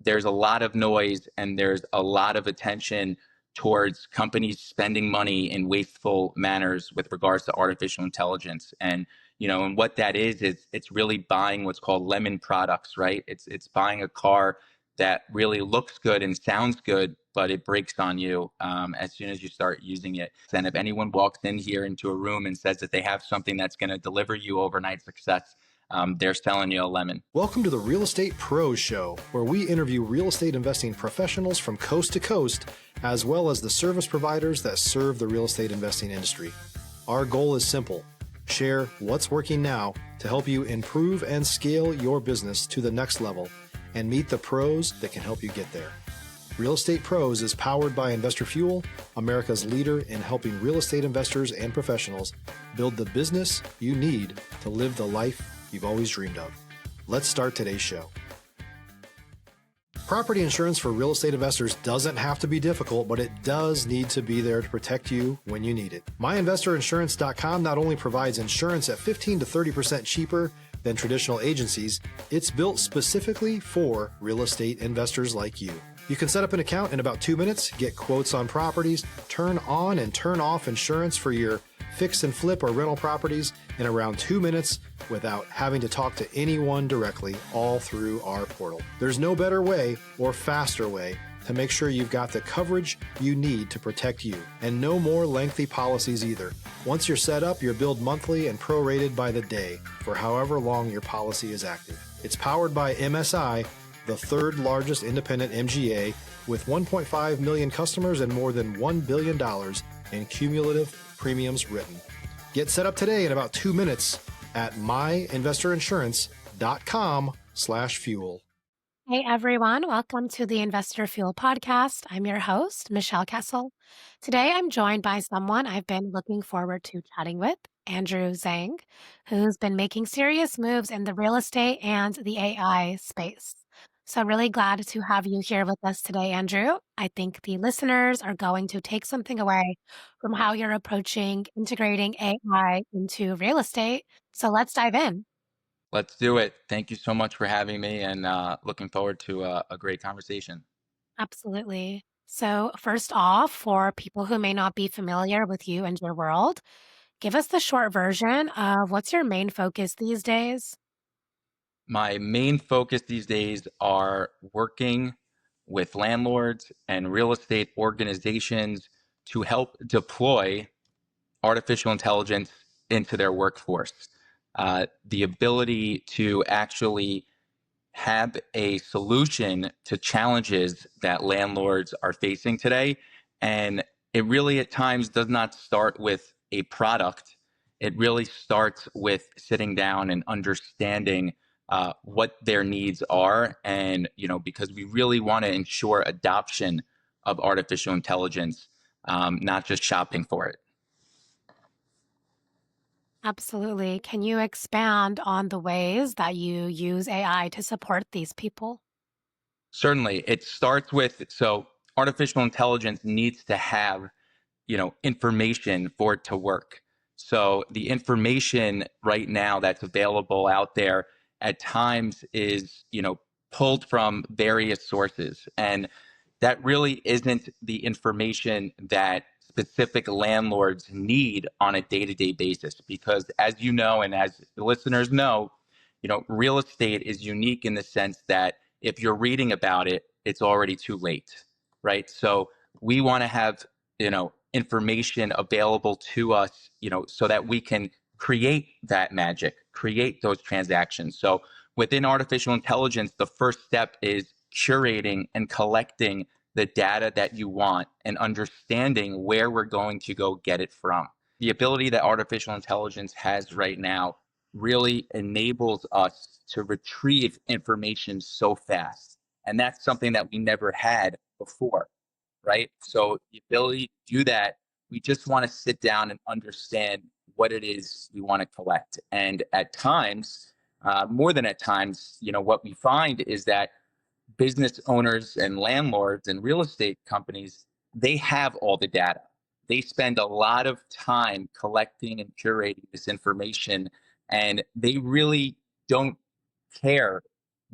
there's a lot of noise and there's a lot of attention towards companies spending money in wasteful manners with regards to artificial intelligence. And what that is it's really buying what's called lemon products, right? It's buying a car that really looks good and sounds good, but it breaks on you as soon as you start using it. And if anyone walks in here into a room and says that they have something that's going to deliver you overnight success, they're selling you a lemon. Welcome to the Real Estate Pros Show, where we interview real estate investing professionals from coast to coast, as well as the service providers that serve the real estate investing industry. Our goal is simple: share what's working now to help you improve and scale your business to the next level and meet the pros that can help you get there. Real Estate Pros is powered by Investor Fuel, America's leader in helping real estate investors and professionals build the business you need to live the life you've always dreamed of. Let's start today's show. Property insurance for real estate investors doesn't have to be difficult, but it does need to be there to protect you when you need it. MyInvestorInsurance.com not only provides insurance at 15 to 30% cheaper than traditional agencies, it's built specifically for real estate investors like you. You can set up an account in about 2 minutes, get quotes on properties, turn on and turn off insurance for your fix and flip or rental properties in around 2 minutes without having to talk to anyone directly, all through our portal. There's no better way or faster way to make sure you've got the coverage you need to protect you, and no more lengthy policies either. Once you're set up, you're billed monthly and prorated by the day for however long your policy is active. It's powered by MSI, the third largest independent MGA, with 1.5 million customers and more than $1 billion in cumulative premiums written. Get set up today in about 2 minutes at myinvestorinsurance.com/fuel. Hey everyone, welcome to the Investor Fuel podcast. I'm your host, Michelle Kesil. Today I'm joined by someone I've been looking forward to chatting with, Andrew Zang, who's been making serious moves in the real estate and the AI space. So I'm really glad to have you here with us today, Andrew. I think the listeners are going to take something away from how you're approaching integrating AI into real estate. So let's dive in. Let's do it. Thank you so much for having me, and looking forward to a great conversation. Absolutely. So, first off, for people who may not be familiar with you and your world, give us the short version of what's your main focus these days? My main focus these days are working with landlords and real estate organizations to help deploy artificial intelligence into their workforce. The ability to actually have a solution to challenges that landlords are facing today. And it really at times does not start with a product. It really starts with sitting down and understanding what their needs are. And, because we really want to ensure adoption of artificial intelligence, not just shopping for it. Absolutely. Can you expand on the ways that you use AI to support these people? Certainly. It starts with, so artificial intelligence needs to have, information for it to work. So the information right now that's available out there at times is, pulled from various sources. And that really isn't the information that specific landlords need on a day-to-day basis. Because as you know, and as the listeners know, real estate is unique in the sense that if you're reading about it, it's already too late, right? So we want to have, information available to us, so that we can create that magic, create those transactions. So within artificial intelligence, the first step is curating and collecting the data that you want and understanding where we're going to go get it from. The ability that artificial intelligence has right now really enables us to retrieve information so fast. And that's something that we never had before, right? So the ability to do that, we just want to sit down and understand what it is we want to collect. And at times, more than at times, what we find is that business owners and landlords and real estate companies, they have all the data. They spend a lot of time collecting and curating this information, and they really don't care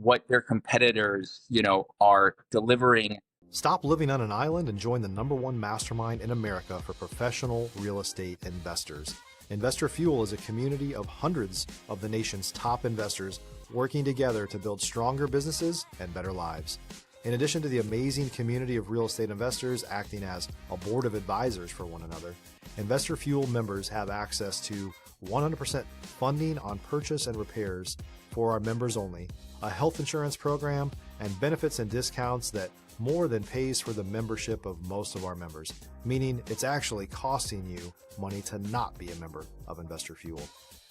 what their competitors, are delivering. Stop living on an island and join the #1 mastermind in America for professional real estate investors. Investor Fuel is a community of hundreds of the nation's top investors working together to build stronger businesses and better lives. In addition to the amazing community of real estate investors acting as a board of advisors for one another, Investor Fuel members have access to 100% funding on purchase and repairs for our members only, a health insurance program, and benefits and discounts that more than pays for the membership of most of our members, meaning it's actually costing you money to not be a member of Investor Fuel.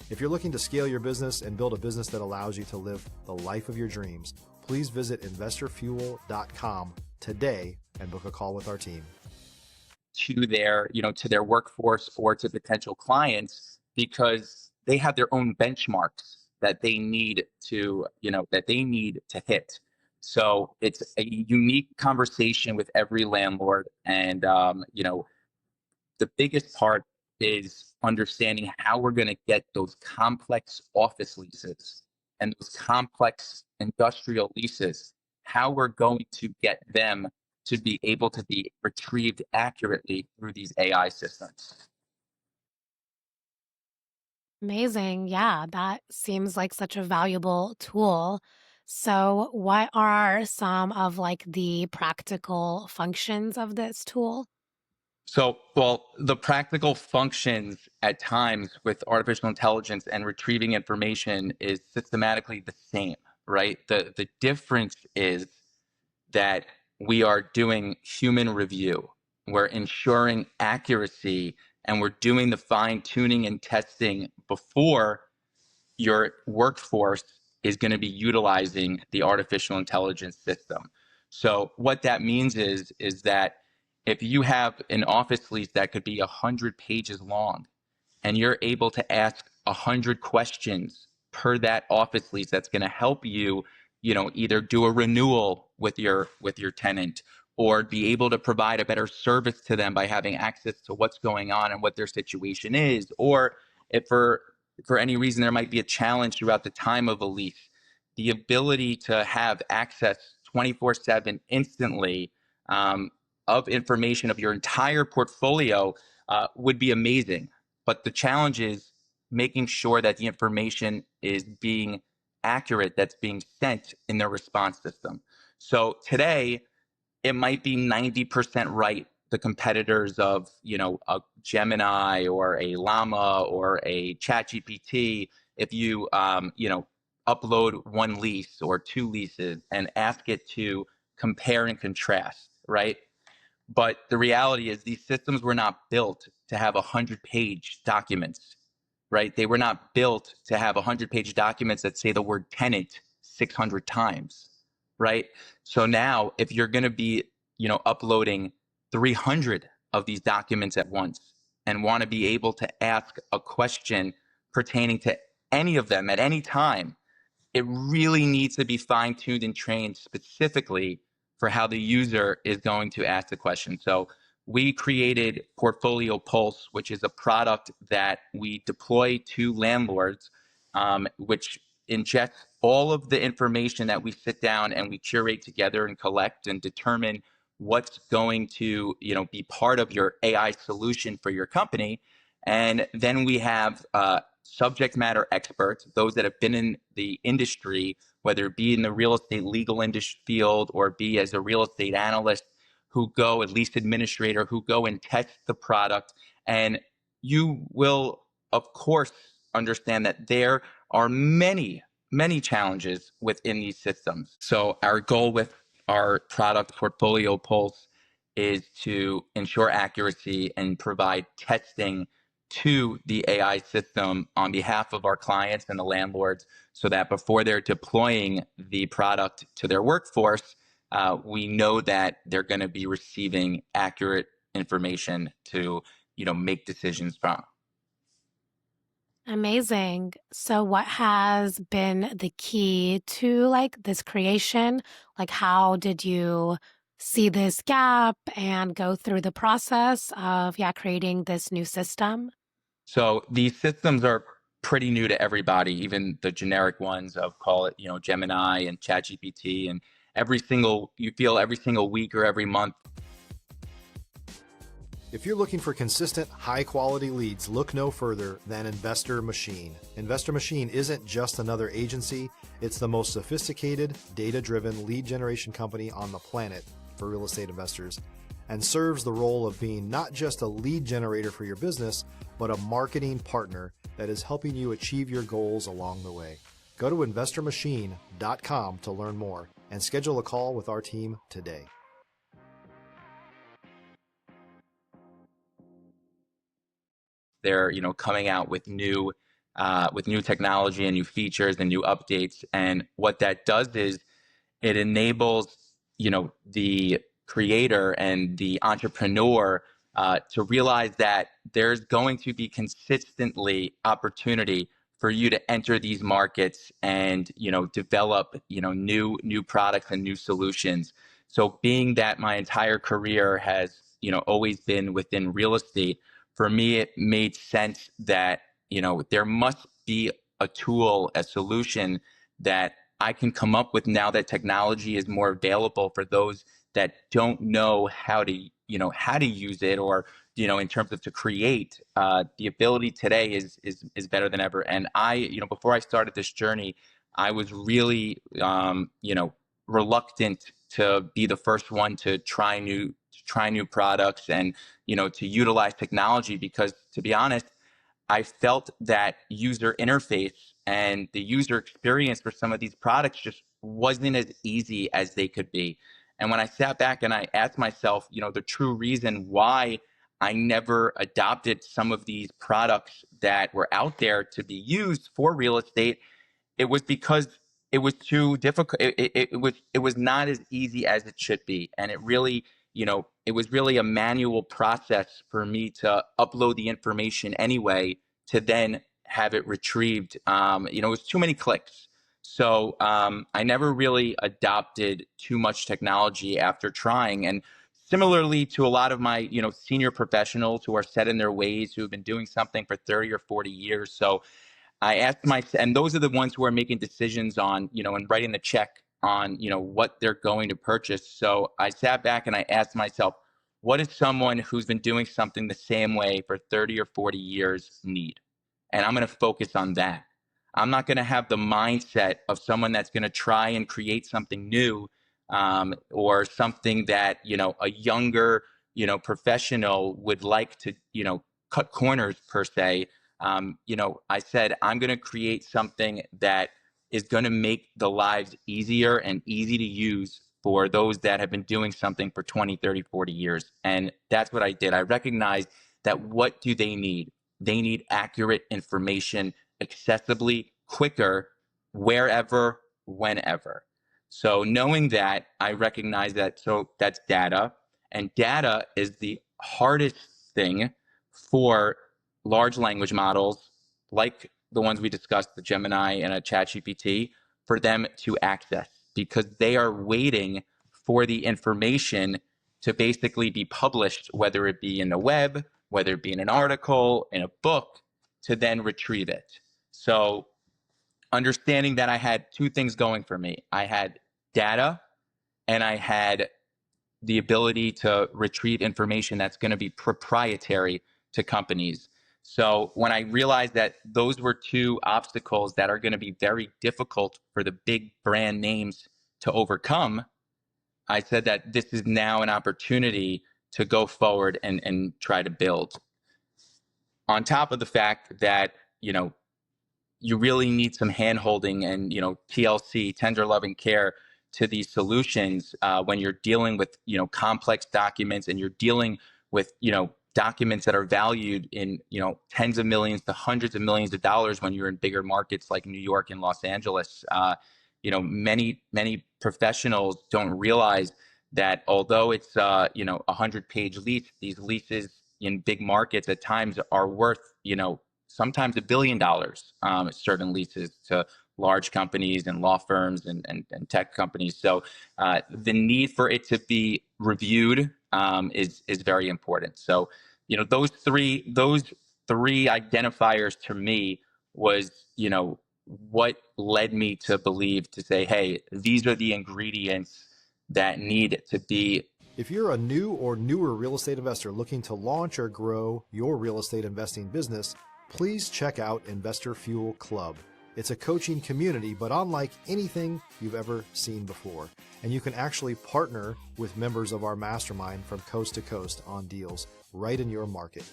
If you're looking to scale your business and build a business that allows you to live the life of your dreams, please visit investorfuel.com today and book a call with our team. To their workforce or to potential clients, because they have their own benchmarks that they need to hit. So it's a unique conversation with every landlord. And, the biggest part is understanding how we're going to get those complex office leases and those complex industrial leases, how we're going to get them to be able to be retrieved accurately through these AI systems. Amazing. Yeah, that seems like such a valuable tool. So, what are some of like the practical functions of this tool? So, well, the practical functions at times with artificial intelligence and retrieving information is systematically the same, right? The difference is that we are doing human review. We're ensuring accuracy, and we're doing the fine tuning and testing before your workforce is going to be utilizing the artificial intelligence system. So what that means is that if you have an office lease that could be 100 pages long, and you're able to ask 100 questions per that office lease, that's going to help you, either do a renewal with your tenant, or be able to provide a better service to them by having access to what's going on and what their situation is. Or if for any reason there might be a challenge throughout the time of a lease, the ability to have access 24/7 instantly, of information of your entire portfolio, would be amazing. But the challenge is making sure that the information is being accurate, that's being sent in the response system. So today, it might be 90% right, the competitors of, a Gemini or a Llama or a ChatGPT. If you, upload one lease or two leases and ask it to compare and contrast, right? But the reality is these systems were not built to have 100-page documents, right? They were not built to have 100-page documents that say the word tenant 600 times, right? So now if you're going to be, uploading 300 of these documents at once and want to be able to ask a question pertaining to any of them at any time, it really needs to be fine-tuned and trained specifically for how the user is going to ask the question. So we created Portfolio Pulse, which is a product that we deploy to landlords, which ingests all of the information that we sit down and we curate together and collect and determine what's going to, be part of your AI solution for your company. And then we have subject matter experts, those that have been in the industry, whether it be in the real estate legal industry field or be as a real estate analyst, who go, at least administrator, who go and test the product. And you will, of course, understand that there are many, many challenges within these systems. So our goal with our product Portfolio Pulse is to ensure accuracy and provide testing to the AI system on behalf of our clients and the landlords, so that before they're deploying the product to their workforce, we know that they're going to be receiving accurate information to, make decisions from. Amazing. So, what has been the key to like this creation? Like, how did you see this gap and go through the process of, creating this new system? So these systems are pretty new to everybody, even the generic ones of, call it, Gemini and ChatGPT, and you feel every single week or every month. If you're looking for consistent, high-quality leads, look no further than Investor Machine. Investor Machine isn't just another agency, it's the most sophisticated, data-driven lead generation company on the planet for real estate investors, and serves the role of being not just a lead generator for your business, but a marketing partner that is helping you achieve your goals along the way. Go to investormachine.com to learn more and schedule a call with our team today. They're coming out with new technology and new features and new updates, and what that does is it enables the creator and the entrepreneur to realize that there's going to be consistently opportunity for you to enter these markets and develop new products and new solutions. So being that my entire career has always been within real estate, for me it made sense that there must be a tool, a solution that I can come up with now that technology is more available for those that don't know how to use it, or in terms of to create. The ability today is better than ever. And I before I started this journey, I was really reluctant to be the first one to try new products and to utilize technology, because, to be honest, I felt that user interface and the user experience for some of these products just wasn't as easy as they could be. And when I sat back and I asked myself, the true reason why I never adopted some of these products that were out there to be used for real estate, it was because it was too difficult. It was not as easy as it should be, and it was really a manual process for me to upload the information anyway to then have it retrieved. It was too many clicks. So I never really adopted too much technology after trying. And similarly to a lot of my senior professionals who are set in their ways, who have been doing something for 30 or 40 years. So I asked and those are the ones who are making decisions on, and writing the check on, what they're going to purchase. So I sat back and I asked myself, what does someone who's been doing something the same way for 30 or 40 years need? And I'm going to focus on that. I'm not going to have the mindset of someone that's going to try and create something new, or something that, a younger, professional would like to, cut corners per se. I said, I'm going to create something that is going to make the lives easier and easy to use for those that have been doing something for 20, 30, 40 years. And that's what I did. I recognized that what do they need? They need accurate information, accessibly, quicker, wherever, whenever. So knowing that, I recognize that, so that's data. And data is the hardest thing for large language models like the ones we discussed, the Gemini and a ChatGPT, for them to access, because they are waiting for the information to basically be published, whether it be in the web, whether it be in an article, in a book, to then retrieve it. So understanding that I had two things going for me. I had data and I had the ability to retrieve information that's going to be proprietary to companies. So when I realized that those were two obstacles that are going to be very difficult for the big brand names to overcome, I said that this is now an opportunity to go forward and try to build. On top of the fact that, you really need some hand-holding and, TLC, tender loving care, to these solutions when you're dealing with, complex documents, and you're dealing with, documents that are valued in, tens of millions to hundreds of millions of dollars when you're in bigger markets like New York and Los Angeles. Many professionals don't realize that although it's, 100-page lease, these leases in big markets at times are worth, sometimes $1 billion, certain leases to large companies and law firms and tech companies. So the need for it to be reviewed is very important. So, those three identifiers to me was, what led me to believe to say, hey, these are the ingredients that need to be. If you're a new or newer real estate investor looking to launch or grow your real estate investing business, please check out Investor Fuel Club. It's a coaching community, but unlike anything you've ever seen before. And you can actually partner with members of our mastermind from coast to coast on deals right in your market.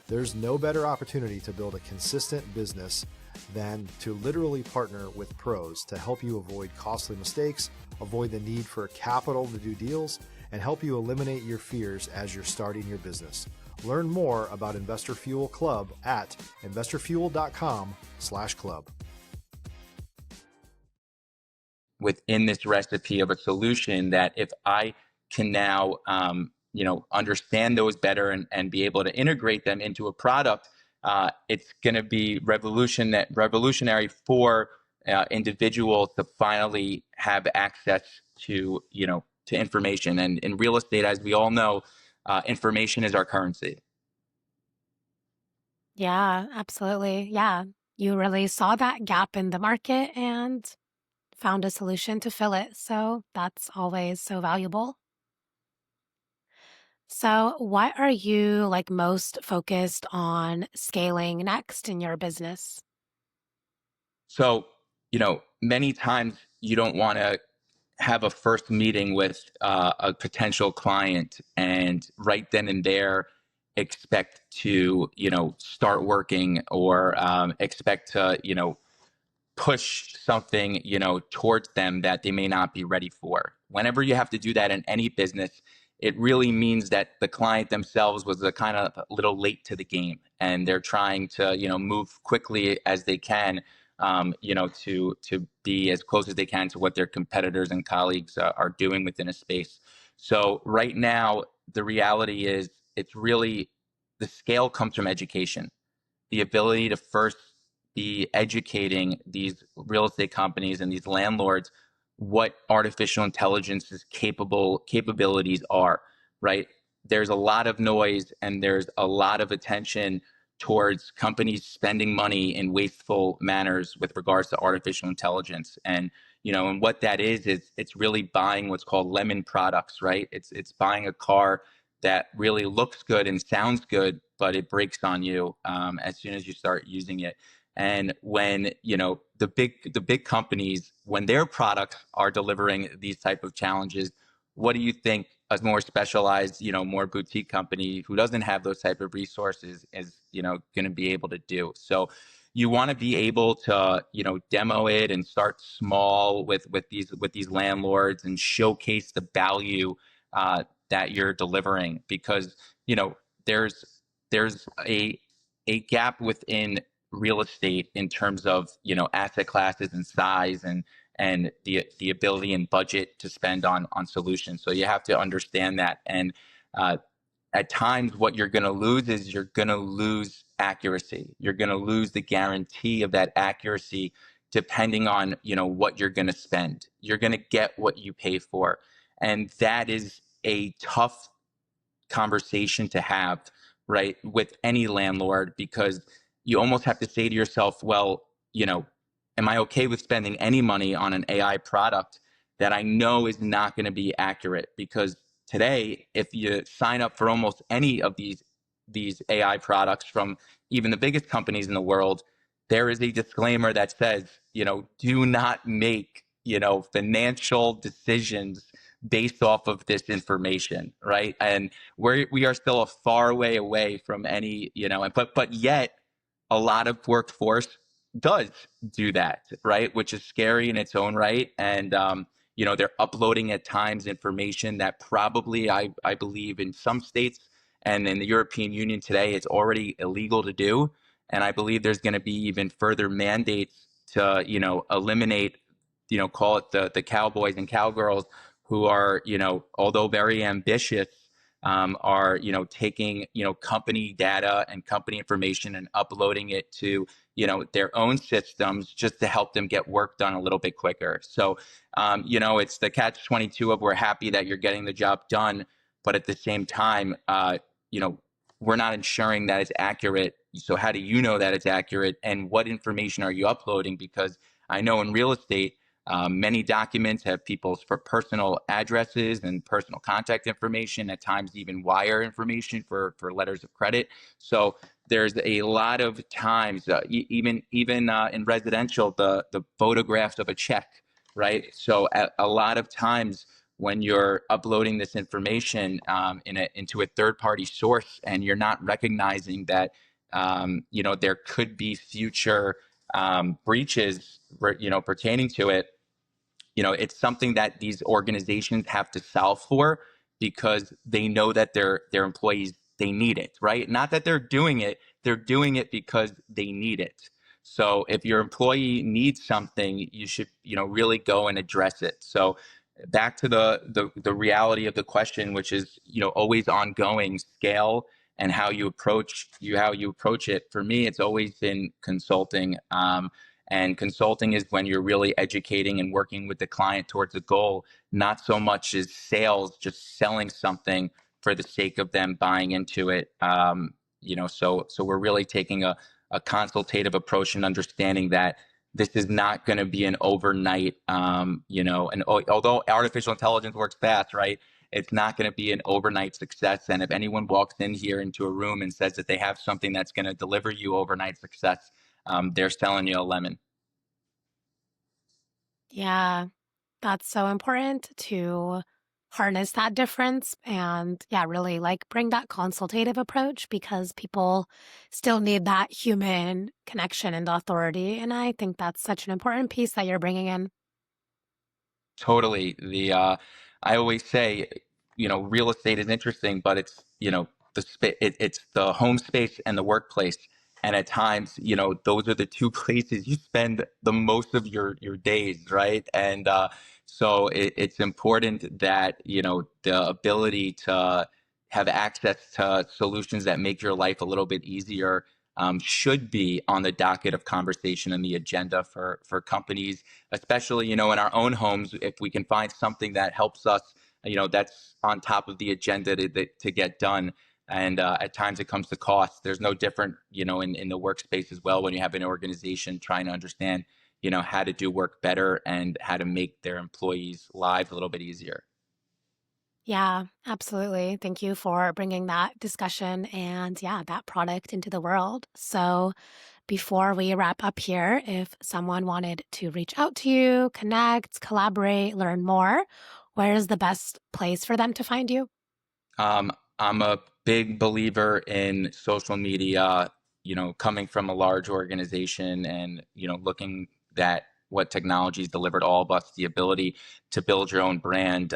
There's no better opportunity to build a consistent business than to literally partner with pros to help you avoid costly mistakes, avoid the need for capital to do deals, and help you eliminate your fears as you're starting your business. Learn more about Investor Fuel Club at investorfuel.com/club. Within this recipe of a solution that if I can now, understand those better and be able to integrate them into a product, it's going to be revolutionary for individuals to finally have access to, to information. And in real estate, as we all know, information is our currency. Yeah, absolutely. Yeah. You really saw that gap in the market and found a solution to fill it. So that's always so valuable. So, what are you like most focused on scaling next in your business? So, many times you don't want to have a first meeting with a potential client and right then and there expect to, start working or expect to, push something, towards them that they may not be ready for. Whenever you have to do that in any business, it really means that the client themselves was a kind of a little late to the game and they're trying to, move quickly as they can, to be as close as they can to what their competitors and colleagues are doing within a space. So right now, the reality is it's really the scale comes from education, the ability to first be educating these real estate companies and these landlords what artificial intelligence's capabilities are, right? There's a lot of noise and there's a lot of attention towards companies spending money in wasteful manners with regards to artificial intelligence. And what that is it's really buying what's called lemon products, right? It's buying a car that really looks good and sounds good, but it breaks on you as soon as you start using it. And when the big companies, when their products are delivering these type of challenges, what do you think a more specialized, more boutique company who doesn't have those type of resources is, going to be able to do? So you want to be able to, demo it and start small with these landlords and showcase the value that you're delivering, because there's a gap within real estate in terms of asset classes and size and the ability and budget to spend on solutions. So you have to understand that. And at times what you're going to lose is you're going to lose accuracy. You're going to lose the guarantee of that accuracy depending on what you're going to spend. You're going to get what you pay for, and that is a tough conversation to have, right, with any landlord, because you almost have to say to yourself, well, am I okay with spending any money on an AI product that I know is not going to be accurate? Because today, if you sign up for almost any of these AI products from even the biggest companies in the world, there is a disclaimer that says, do not make, financial decisions based off of this information, right? And we are still a far way away from any, but yet a lot of workforce does do that, right? Which is scary in its own right. And they're uploading at times information that probably I believe in some states and in the European Union today, it's already illegal to do. And I believe there's going to be even further mandates to, eliminate, call it the cowboys and cowgirls who are, although very ambitious, are, taking, company data and company information and uploading it to, their own systems just to help them get work done a little bit quicker. So, it's the catch-22 of we're happy that you're getting the job done, but at the same time, we're not ensuring that it's accurate. So how do you know that it's accurate, and what information are you uploading? Because I know in real estate, many documents have people's personal addresses and personal contact information, at times even wire information for letters of credit. So there's a lot of times, even in residential, the photographs of a check, right? So a lot of times when you're uploading this information into a third-party source, and you're not recognizing that there could be future breaches, pertaining to it. It's something that these organizations have to solve for, because they know that their employees, they need it, right? Not that they're doing it because they need it. So if your employee needs something, you should, really go and address it. So back to the reality of the question, which is, always ongoing scale, and how you approach it. For me, it's always been consulting. And consulting is when you're really educating and working with the client towards a goal, not so much as sales, just selling something for the sake of them buying into it. So we're really taking a consultative approach, and understanding that this is not going to be an overnight, and although artificial intelligence works fast, right? It's not going to be an overnight success. And if anyone walks in here into a room and says that they have something that's going to deliver you overnight success, they're selling you a lemon. Yeah, that's so important to harness that difference and, yeah, really like bring that consultative approach, because people still need that human connection and authority. And I think that's such an important piece that you're bringing in. Totally. I always say, real estate is interesting, but it's, it's the home space and the workplace. And at times, those are the two places you spend the most of your days, right? And so it's important that, the ability to have access to solutions that make your life a little bit easier, should be on the docket of conversation and the agenda for companies, especially, in our own homes. If we can find something that helps us, that's on top of the agenda to get done. And at times it comes to cost. There's no different, in the workspace as well, when you have an organization trying to understand, how to do work better and how to make their employees' lives a little bit easier. Yeah, absolutely. Thank you for bringing that discussion and, yeah, that product into the world. So, before we wrap up here, if someone wanted to reach out to you, connect, collaborate, learn more, where is the best place for them to find you? I'm a big believer in social media, coming from a large organization, and, looking at what technology's delivered all of us, the ability to build your own brand.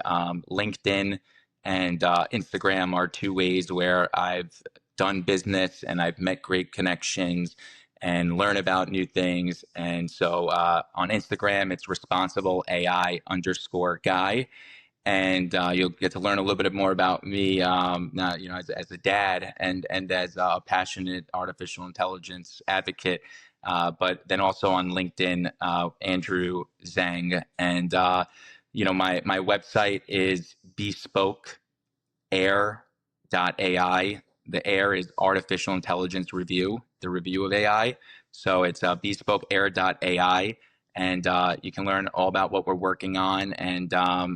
LinkedIn and Instagram are two ways where I've done business, and I've met great connections and learn about new things. And so on Instagram, it's responsible AI underscore guy, and you'll get to learn a little bit more about me, now, as a dad, and as a passionate artificial intelligence advocate. But then also on LinkedIn, Andrew Zang, and my website is bespokeair.ai. The air is artificial intelligence review, the review of AI. So it's bespokeair.ai, and you can learn all about what we're working on, and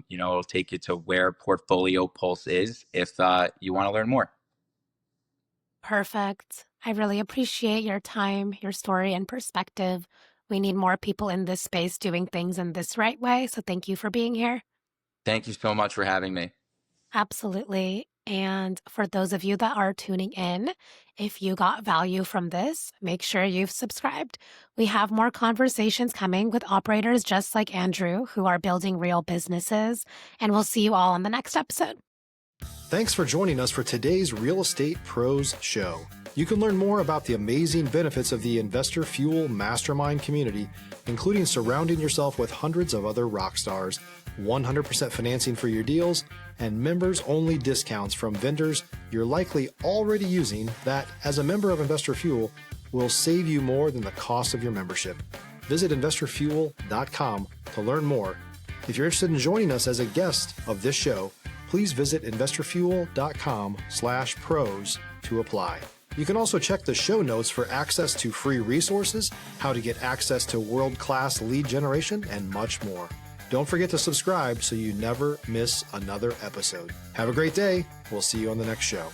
it'll take you to where Portfolio Pulse is if you want to learn more. Perfect. I really appreciate your time, your story, and perspective. We need more people in this space doing things in this right way. So thank you for being here. Thank you so much for having me. Absolutely. And for those of you that are tuning in, if you got value from this, make sure you've subscribed. We have more conversations coming with operators just like Andrew who are building real businesses. And we'll see you all on the next episode. Thanks for joining us for today's Real Estate Pros Show. You can learn more about the amazing benefits of the Investor Fuel Mastermind community, including surrounding yourself with hundreds of other rock stars, 100% financing for your deals, and members-only discounts from vendors you're likely already using that, as a member of Investor Fuel, will save you more than the cost of your membership. Visit investorfuel.com to learn more. If you're interested in joining us as a guest of this show, please visit investorfuel.com/pros to apply. You can also check the show notes for access to free resources, how to get access to world-class lead generation, and much more. Don't forget to subscribe so you never miss another episode. Have a great day. We'll see you on the next show.